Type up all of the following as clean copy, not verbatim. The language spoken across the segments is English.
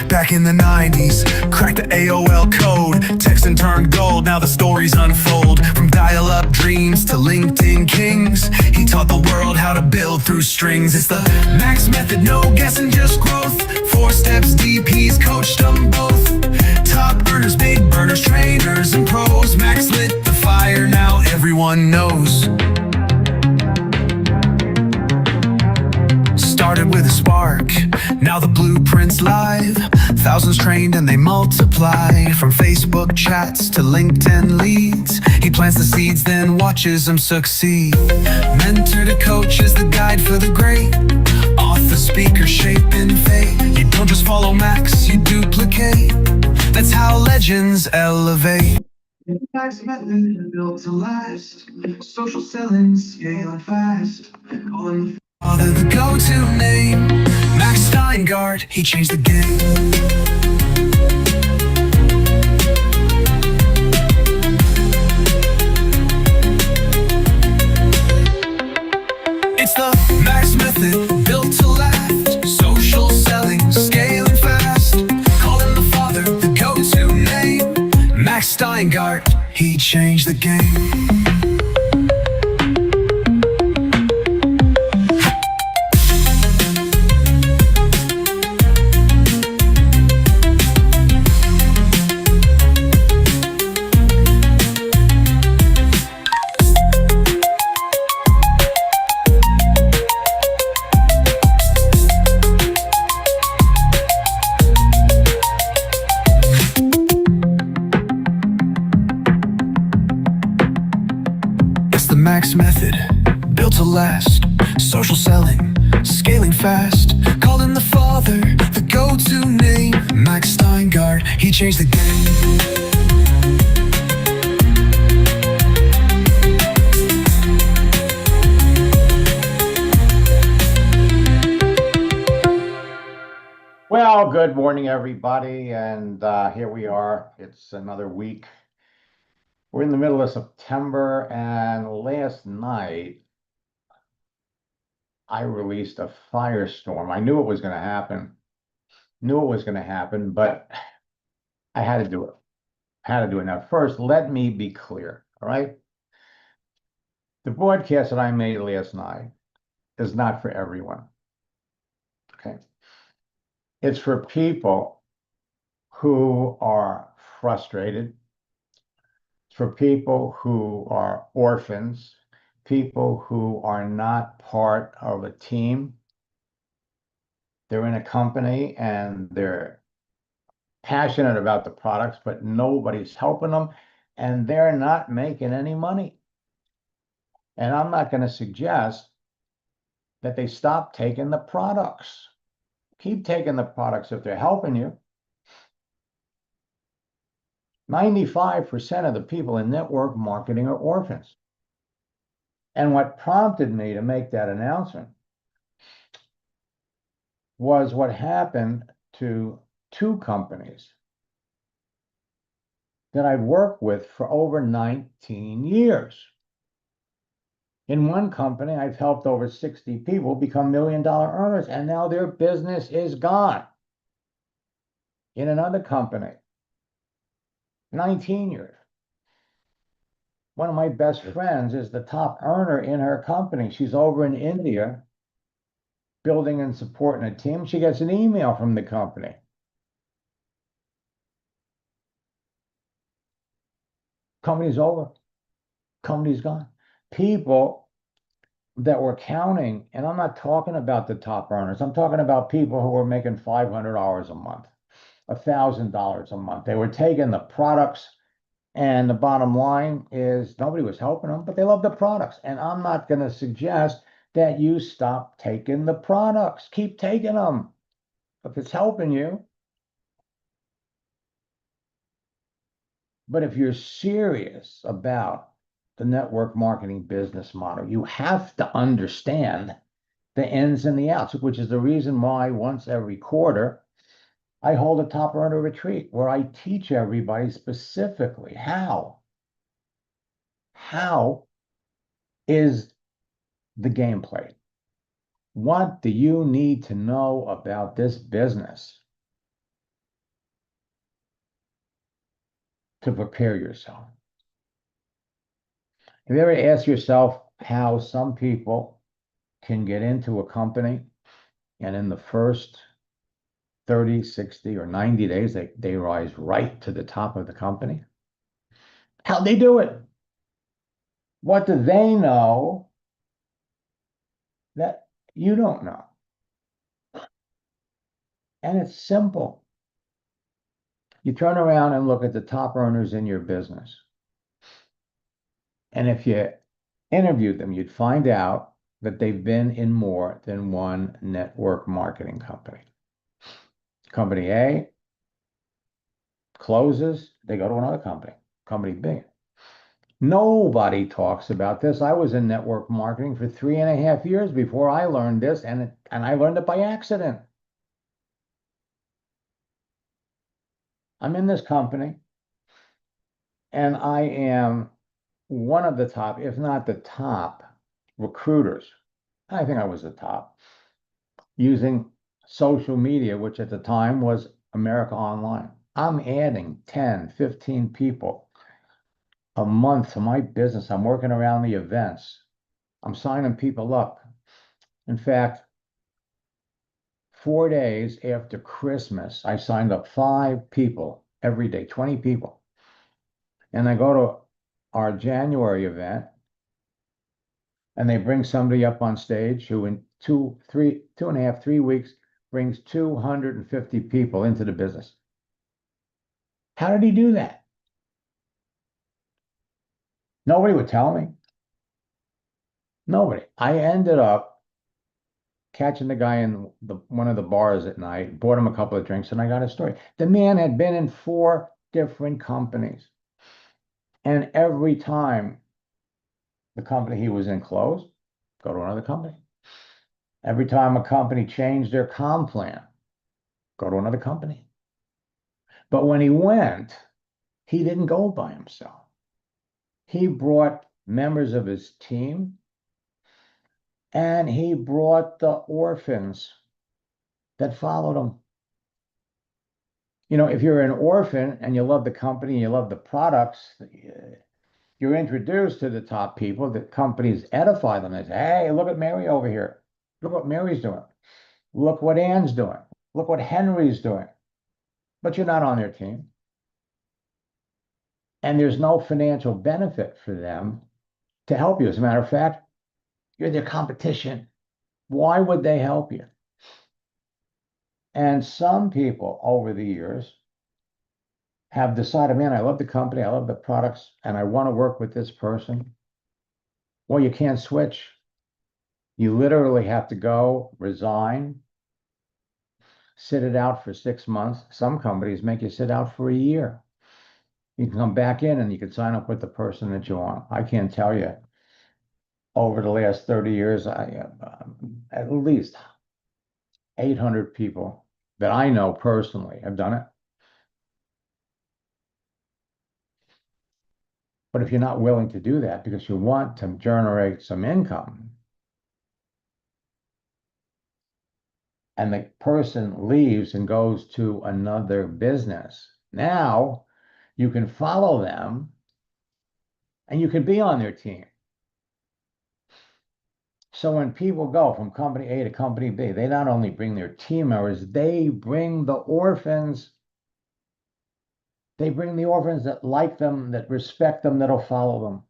Back in the 90s, cracked the AOL code. Texting turned gold, now the stories unfold. From dial-up dreams to LinkedIn kings, he taught the world how to build through strings. It's the Max method, no guessing, just growth. 4 steps deep, he's coached them both. Top earners, big burners, trainers and pros. Max lit the fire, now everyone knows. Started with a spark, now the blueprint's live. Thousands trained and they multiply. From Facebook chats to LinkedIn leads, he plants the seeds, then watches them succeed. Mentor to coach is the guide for the great. Author, speaker, shaping fate. You don't just follow Max, you duplicate. That's how legends elevate. Max method built to last. Social selling, scaling fast. Calling the father the go-to name. Max Steingart, he changed the game. It's the Max method built to last. Social selling, scaling fast. Call him the father, the go-to name. Max Steingart, he changed the game. Max method, built to last. Social selling, scaling fast. Called him the father, the go-to name. Max Steingart, he changed the game. Well, good morning, everybody, and here we are. It's another week. We're in the middle of September, and last night I released a firestorm. I knew it was going to happen. But I had to do it. Now, first, let me be clear, all right? The broadcast that I made last night is not for everyone, okay? It's for people who are frustrated, for people who are orphans, people who are not part of a team. They're in a company and they're passionate about the products, but nobody's helping them and they're not making any money. And I'm not going to suggest that they stop taking the products. Keep taking the products if they're helping you. 95% of the people in network marketing are orphans. And what prompted me to make that announcement was what happened to 2 companies that I've worked with for over 19 years. In one company, I've helped over 60 people become million-dollar earners, and now their business is gone. In another company, 19 years. One of my best friends is the top earner in her company. She's over in India building and supporting a team. She gets an email from the company. Company's over. Company's gone. People that were counting, and I'm not talking about the top earners. I'm talking about people who were making $500 a month, $1,000 a month. They were taking the products, and the bottom line is nobody was helping them, but they love the products. And I'm not going to suggest that you stop taking the products. Keep taking them if it's helping you. But if you're serious about the network marketing business model, you have to understand the ins and the outs, which is the reason why once every quarter, I hold a top earner retreat where I teach everybody specifically how is the game played? What do you need to know about this business to prepare yourself. Have you ever asked yourself how some people can get into a company and in the first 30, 60, or 90 days, they rise right to the top of the company? How'd they do it? What do they know that you don't know? And it's simple. You turn around and look at the top earners in your business. And if you interviewed them, you'd find out that they've been in more than one network marketing company. Company A closes, they go to another company, Company B. Nobody talks about this. I was in network marketing for 3.5 years before I learned this, and I learned it by accident. I'm in this company, and I am one of the top, if not the top, recruiters. I think I was the top, using social media, which at the time was America Online. I'm adding 10, 15 people a month to my business. I'm working around the events. I'm signing people up. In fact, 4 days after Christmas, I signed up 5 people every day, 20 people. And I go to our January event, and they bring somebody up on stage who in 2.5, 3 weeks brings 250 people into the business. How did he do that? Nobody would tell me. Nobody. I ended up catching the guy in one of the bars at night, bought him a couple of drinks, and I got his story. The man had been in 4 different companies. And every time the company he was in closed, go to another company. Every time a company changed their comp plan, go to another company. But when he went, he didn't go by himself. He brought members of his team, and he brought the orphans that followed him. You know, if you're an orphan and you love the company, you love the products, you're introduced to the top people. The companies edify them. They say, hey, look at Mary over here. Look what Mary's doing. Look what Ann's doing. Look what Henry's doing. But you're not on their team. And there's no financial benefit for them to help you. As a matter of fact, you're their competition. Why would they help you? And some people over the years have decided, man, I love the company, I love the products, and I want to work with this person. Well, you can't switch. You literally have to go, resign, sit it out for 6 months. Some companies make you sit out for a year. You can come back in and you can sign up with the person that you want. I can't tell you, over the last 30 years, I have at least 800 people that I know personally have done it. But if you're not willing to do that because you want to generate some income, and the person leaves and goes to another business, now you can follow them and you can be on their team. So when people go from company A to company B, they not only bring their team members, they bring the orphans. They bring the orphans that like them, that respect them, that'll follow them.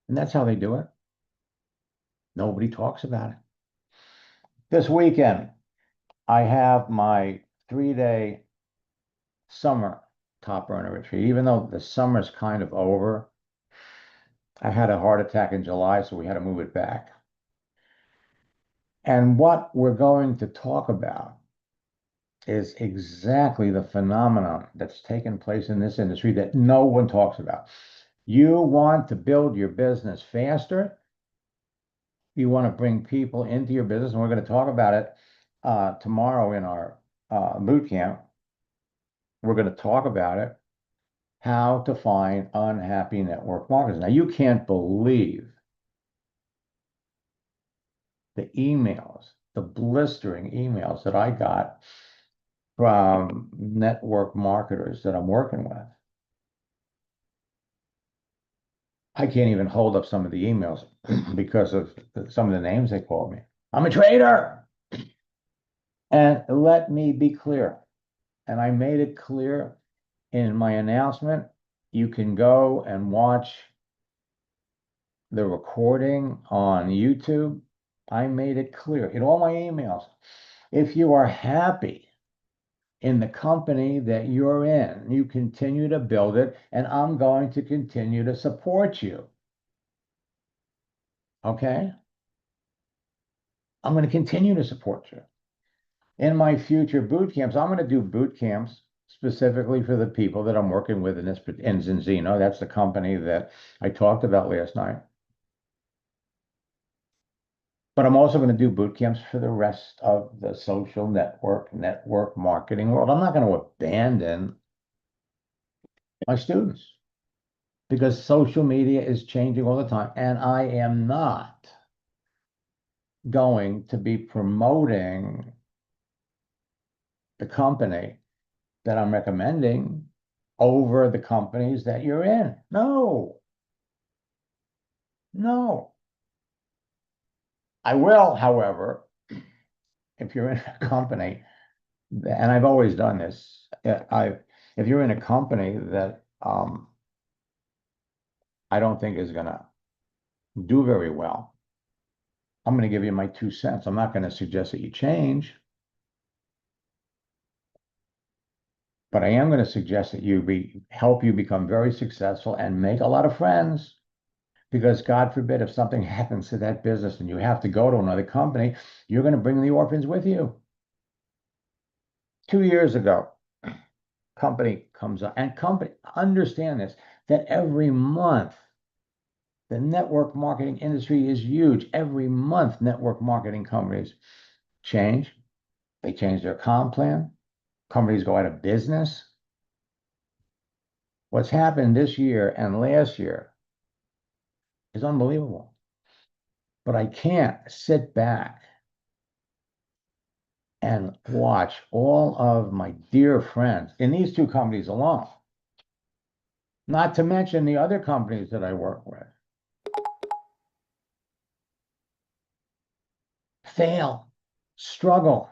And that's how they do it. Nobody talks about it. This weekend, I have my 3-day summer top earner retreat. Even though the summer's kind of over, I had a heart attack in July, so we had to move it back. And what we're going to talk about is exactly the phenomenon that's taken place in this industry that no one talks about. You want to build your business faster. You want to bring people into your business, and we're going to talk about it tomorrow in our boot camp. We're going to talk about it, how to find unhappy network marketers. Now, you can't believe the emails, the blistering emails that I got from network marketers that I'm working with. I can't even hold up some of the emails because of some of the names they called me. I'm a traitor. And let me be clear. And I made it clear in my announcement. You can go and watch the recording on YouTube. I made it clear in all my emails. If you are happy in the company that you're in, you continue to build it, and I'm going to continue to support you. Okay? I'm going to continue to support you. In my future boot camps, I'm going to do boot camps specifically for the people that I'm working with in Zinzino. That's the company that I talked about last night. But I'm also going to do boot camps for the rest of the social network marketing world. I'm not going to abandon my students because social media is changing all the time. And I am not going to be promoting the company that I'm recommending over the companies that you're in. No, no. I will, however, if you're in a company, and I've always done this, if you're in a company that I don't think is going to do very well, I'm going to give you my 2 cents. I'm not going to suggest that you change, but I am going to suggest that help you become very successful and make a lot of friends. Because God forbid, if something happens to that business and you have to go to another company, you're going to bring the orphans with you. 2 years ago, company comes up, and company, understand this, that every month, the network marketing industry is huge. Every month, network marketing companies change. They change their comp plan. Companies go out of business. What's happened this year and last year is unbelievable. But I can't sit back and watch all of my dear friends in these two companies alone, not to mention the other companies that I work with, fail, struggle.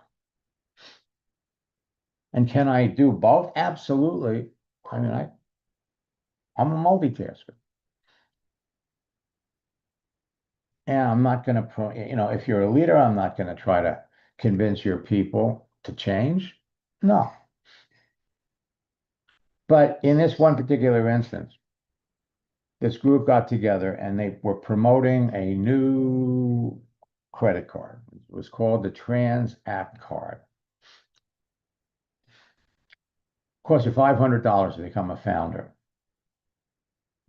And can I do both? Absolutely. I mean, I'm a multitasker. And I'm not going to, if you're a leader, I'm not going to try to convince your people to change. No. But in this one particular instance, this group got together and they were promoting a new credit card. It was called the Transact card. Costs you $500 to become a founder.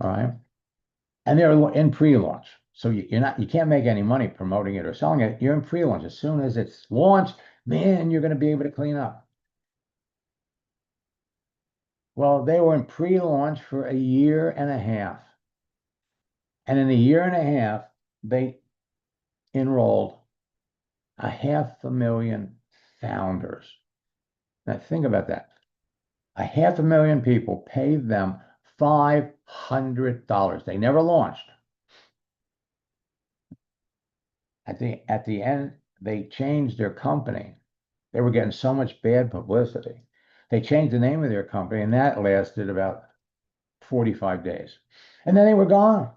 All right. And they're in pre-launch. So you can't make any money promoting it or selling it. You're in pre-launch. As soon as it's launched, man, you're going to be able to clean up. Well, they were in pre-launch for a year and a half. And in a year and a half, they enrolled 500,000 founders. Now think about that. 500,000 people paid them $500. They never launched. At the end, they changed their company. They were getting so much bad publicity. They changed the name of their company, and that lasted about 45 days. And then they were gone.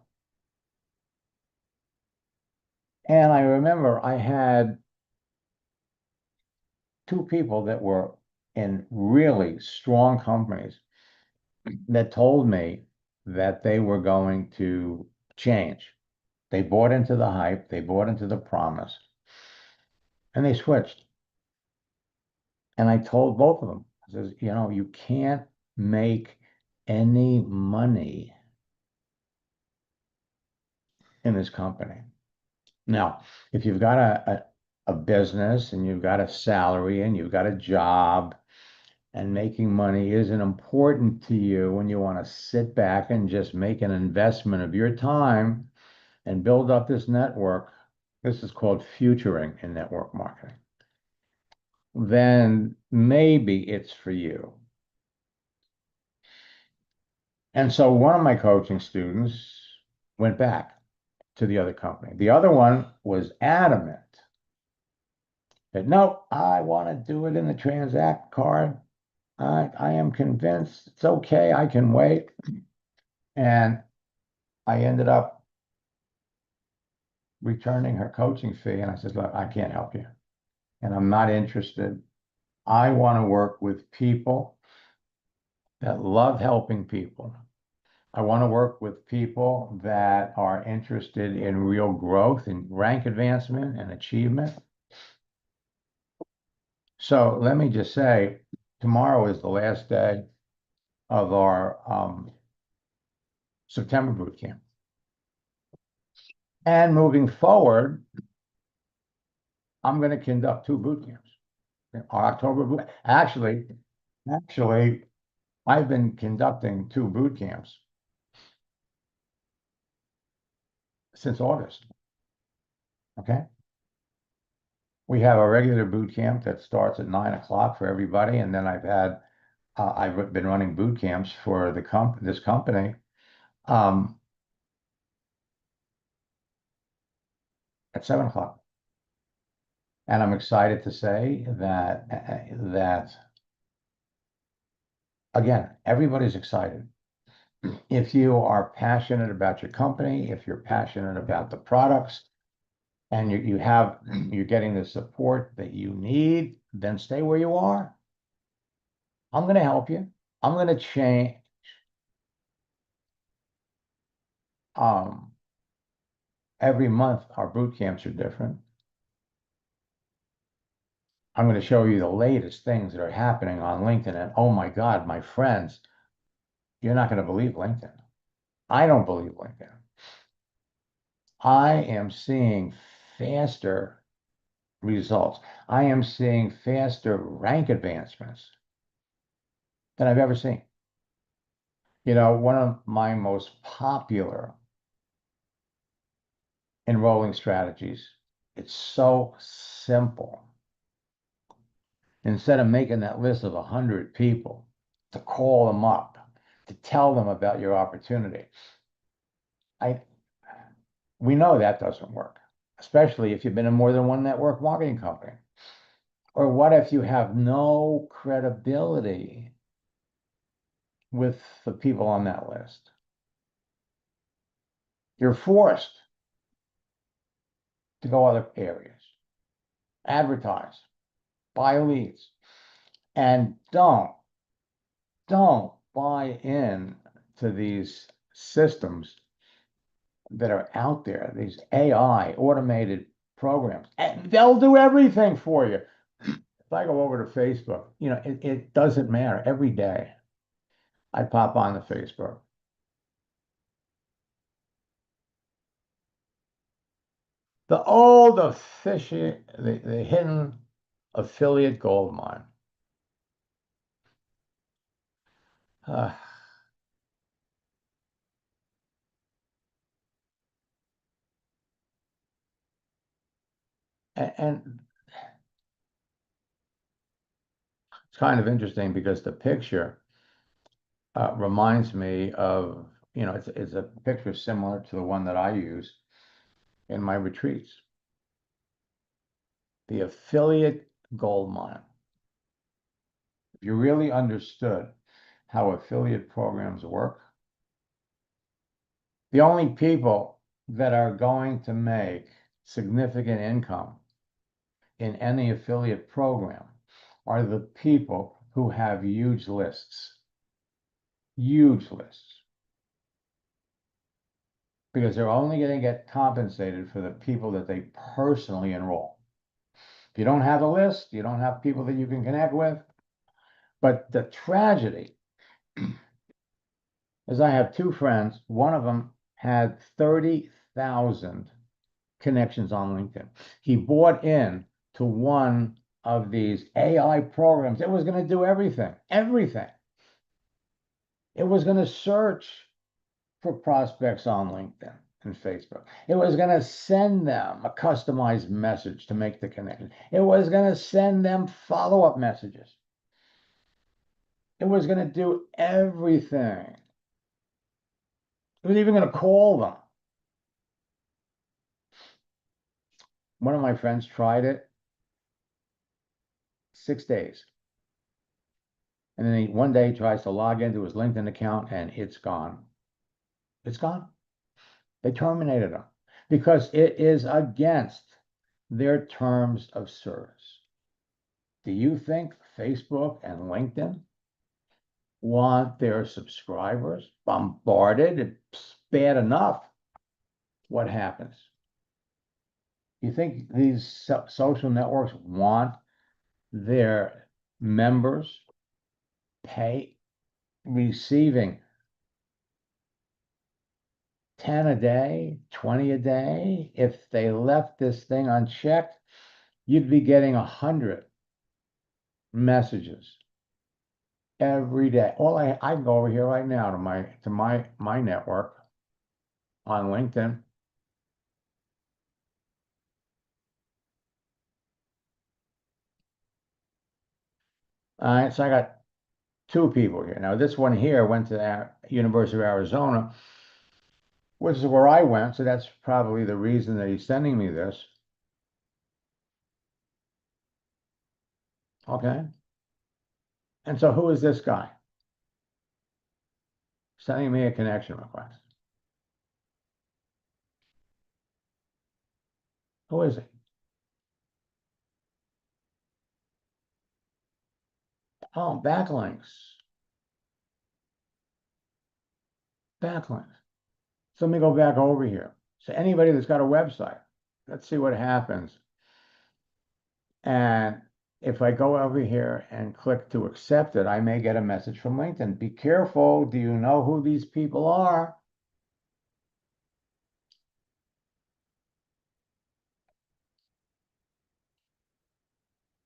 And I remember I had two people that were in really strong companies that told me that they were going to change. They bought into the hype, they bought into the promise, and they switched. And I told both of them, I says, you can't make any money in this company. Now, if you've got a business and you've got a salary and you've got a job and making money isn't important to you when you want to sit back and just make an investment of your time and build up this network, this is called futuring in network marketing, then maybe it's for you. And so one of my coaching students went back to the other company. The other one was adamant that, no, I want to do it in the Transact card. I am convinced it's okay. I can wait. And I ended up returning her coaching fee. And I said, look, I can't help you. And I'm not interested. I want to work with people that love helping people. I want to work with people that are interested in real growth and rank advancement and achievement. So let me just say, tomorrow is the last day of our September boot camp. And moving forward, I'm going to conduct 2 boot camps. Our October boot. Actually, I've been conducting 2 boot camps since August. Okay. We have a regular boot camp that starts at 9 o'clock for everybody, and then I've been running boot camps for this company at 7 o'clock. And I'm excited to say that again, everybody's excited. If you are passionate about your company, if you're passionate about the products, and you're getting the support that you need, then stay where you are. I'm going to help you. I'm going to change. Every month, our boot camps are different. I'm going to show you the latest things that are happening on LinkedIn. And oh my God, my friends, you're not going to believe LinkedIn. I don't believe LinkedIn. I am seeing faster results. I am seeing faster rank advancements than I've ever seen. You know, one of my most popular enrolling strategies, it's so simple. Instead of making that list of 100 people, to call them up, to tell them about your opportunity. We know that doesn't work, especially if you've been in more than one network marketing company. Or what if you have no credibility with the people on that list? You're forced to go other areas, advertise, buy leads, and don't buy in to these systems that are out there, these AI automated programs. And they'll do everything for you. If I go over to Facebook, you know, it doesn't matter. Every day I pop on the Facebook. The hidden affiliate gold mine. Uh, and it's kind of interesting because the picture reminds me of, you know, it's a picture similar to the one that I use in my retreats. The affiliate gold mine. If you really understood how affiliate programs work, the only people that are going to make significant income in any affiliate program are the people who have huge lists. Huge lists. Because they're only going to get compensated for the people that they personally enroll. If you don't have a list, you don't have people that you can connect with. But the tragedy is I have 2 friends. One of them had 30,000 connections on LinkedIn. He bought in to one of these AI programs. It was going to do everything. Everything. It was going to search for prospects on LinkedIn and Facebook. It was going to send them a customized message to make the connection. It was going to send them follow-up messages. It was going to do everything. It was even going to call them. One of my friends tried it 6 days. And then one day he tries to log into his LinkedIn account and it's gone. It's gone. They terminated him because it is against their terms of service. Do you think Facebook and LinkedIn want their subscribers bombarded? It's bad enough. What happens? You think these social networks want their members receiving 10 a day, 20 a day? If they left this thing unchecked, you'd be getting 100 messages every day. Well, I can go over here right now to my network on LinkedIn. All right, so I got 2 people here. Now, this one here went to the University of Arizona, which is where I went, so that's probably the reason that he's sending me this. Okay. And so who is this guy? Sending me a connection request. Who is it? Oh, backlinks. Backlinks. So let me go back over here. So anybody that's got a website, let's see what happens. And if I go over here and click to accept it, I may get a message from LinkedIn. Be careful. Do you know who these people are?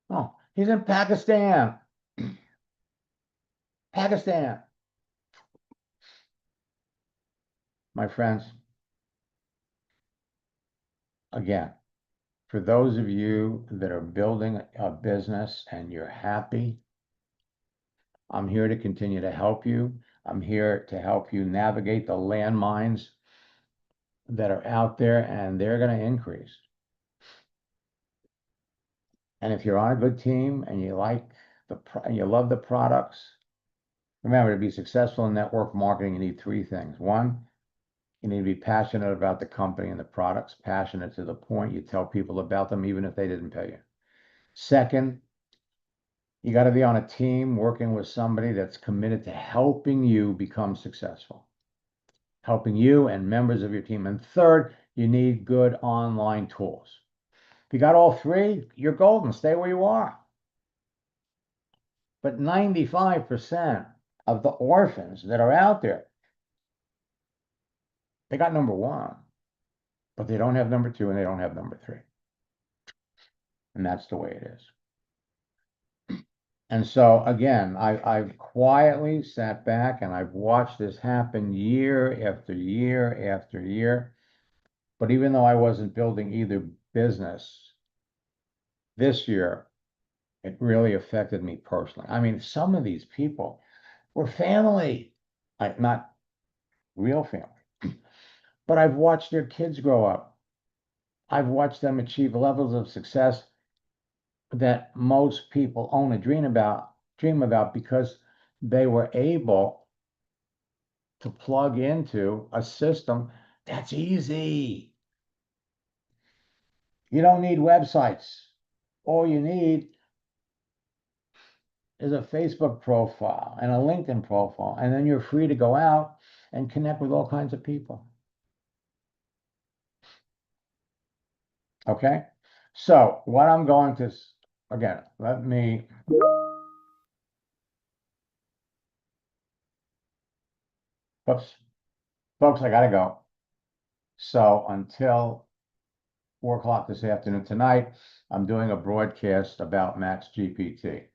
Oh, he's in Pakistan. Pakistan. My friends, again, for those of you that are building a business and you're happy, I'm here to continue to help you. I'm here to help you navigate the landmines that are out there, and they're going to increase. And if you're on a good team and you you love the products, remember, to be successful in network marketing, you need 3 things. 1, you need to be passionate about the company and the products, passionate to the point you tell people about them, even if they didn't pay you. Second, you got to be on a team working with somebody that's committed to helping you become successful, helping you and members of your team. And third, you need good online tools. If you got all 3, you're golden. Stay where you are. But 95% of the orphans that are out there, they got number 1, but they don't have number 2 and they don't have number 3. And that's the way it is. And so again, I've quietly sat back and I've watched this happen year after year after year. But even though I wasn't building either business this year, it really affected me personally. I mean, some of these people were family, not real family, but I've watched their kids grow up. I've watched them achieve levels of success that most people only dream about because they were able to plug into a system that's easy. You don't need websites. All you need is a Facebook profile and a LinkedIn profile, and then you're free to go out and connect with all kinds of people. Okay? So what I'm going to, again, oops, folks, I gotta go. So until 4 o'clock this afternoon tonight, I'm doing a broadcast about Max GPT.